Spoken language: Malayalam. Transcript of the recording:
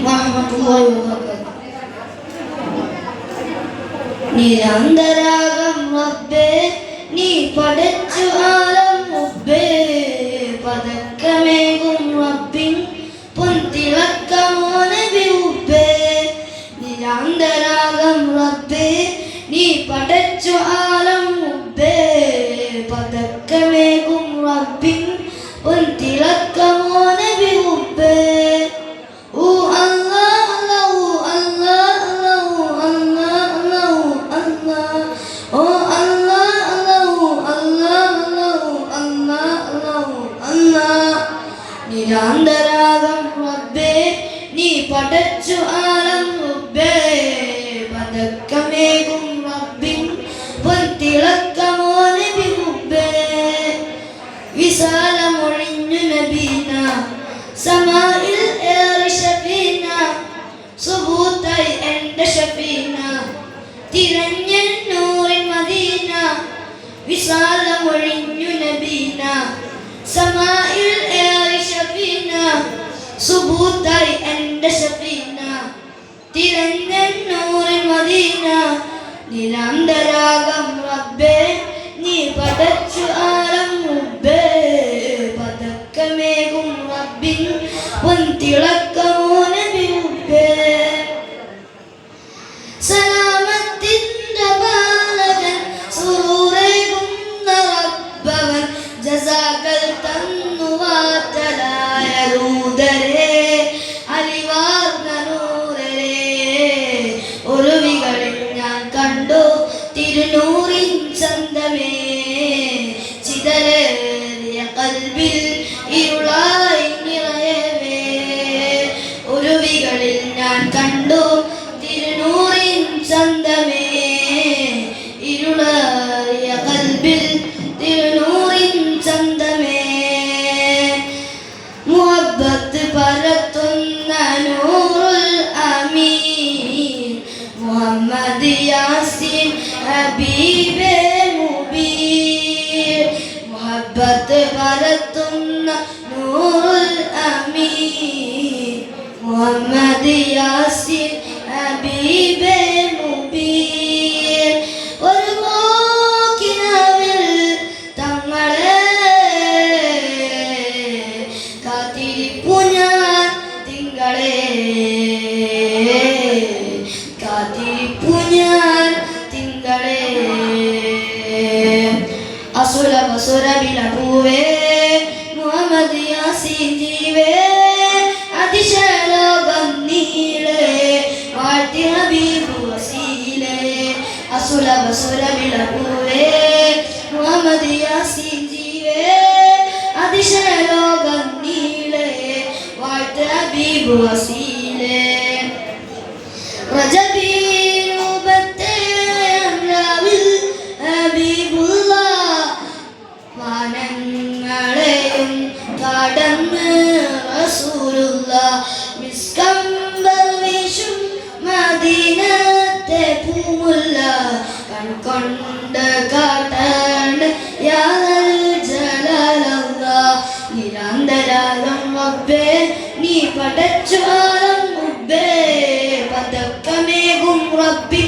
വറഹ്മത്തുള്ളാഹി വബറകാതുഹു. നിരന്തരാഗം റബ്ബേ നീ പടച്ചു ആലം മുബ്ബേ പതക്കമേകും റബ്ബിൻ പൊൻതിളക്കമോ നബി ഉബ്ബേ. നിരന്തരാഗം റബ്ബേ നീ പടച്ചു ആലം മുബ്ബേ പതക്കമേകും റബ്ബിൻ പൊൻതിളക്കമോ നബി ഉബ്ബേ. ഓ അല്ലാഹ് അല്ലാഹ് അല്ലാഹ് അല്ലാഹ് അല്ലാഹ് ഓ അല്ലാഹ് അല്ലാഹ് അല്ലാഹ് അല്ലാഹ്. നിരന്തരാഗം റബ്ബേ നീ പടച്ചു ആലം മുബ്ബേ പതക്കമേകും റബ്ബിൻ പൊൻതിളക്കമോ നബി ഉബ്ബേ. വിശാലമൊഴിഞ്ഞു നബീന സമാഇൽ ഏറി ഷഫീന സുബൂത്തായി എൻ്റെ ഷഫീന തിരഞ്ഞ നൂറിൻ മദീന. വിശാലമൊഴിഞ്ഞു നബീന സമാഇൽ ഏറി ഷഫീന സുബൂത്തായി എൻ്റെ ഷഫീന തിരഞ്ഞ നൂറിൻ മദീന. നിരന്തരാഗം റബ്ബേ നീ പടച്ചു ആലം മുബ്ബേ പതക്കമേകും റബ്ബിൻ പൊൻതിളക്കമോ നബി ഉബ്ബേ. സലാമത്തിൻ്റെ പാലകൻ സുറൂറേകുന്ന റബ്ബവൻ ജസാകൾ തന്നു വാറ്റലായ ദൂതരേ അലിവാർന്ന നൂറരേ. ഒരുവികളിൽ ഞാൻ കണ്ടു തിരുനൂറിൻ ചന്തമേ ചിതലേറിയ കൽബിൽ ഇരുളായി നിറയവേ. ഒരുവികളിൽ ഞാൻ കണ്ടു തിരുനൂറിൻ ചന്തമേ ഇരുളായ കൽബിൽ തിരുനൂറിൻ ചന്തമേ. മുഹബ്ബത്ത് പരത്തുന്ന നൂറുൽ അമീൻ മുഹമ്മദ് യാസീൻ ഹബീബേ മുബീൻ. മുഹബ്ബത്ത് പരത്തുന്ന നൂറുൽ അമീൻ മുഹമ്മദ് യാസീൻ ഹബീബേ മുബീൻ. ഒരു പോക്കിനാവിൽ തങ്ങളെ കാത്തിരിപ്പു ഞാൻ തിങ്കളെ കാത്തിരിപ്പു ഞാൻ തിങ്കളെ. അസുലഭ സുരഭിലപൂവേ മുഹമ്മദ് യാസീൻ ജീവേ അതിശയലോകം നീളേ വാഴ്ത്തി ഹബീബ് വസീലേ. അസുലഭ സുരഭിലപൂവേ മുഹമ്മദ് യാസീൻ ജീവേ അതിശയലോകം നീളേ വാഴ്ത്തി ഹബീബ് വസീലേ. റജബി രൂപത്തെ അംരാവിൽ ഹബീബുള്ള വാനങ്ങളെയും കടന്ന് റസൂലുള്ള മിസ്കമ്പൽ വീശും മദീനത്തെ പൂമുല്ല കൺകൊണ്ട് കാട്ടാണ്ട് യാദൽ ജലാലല്ലാഹ്. നിരന്തരാഗം റബ്ബേ നീ പടച്ചു ആലം മുബ്ബേ പതക്കമേകും റബ്ബി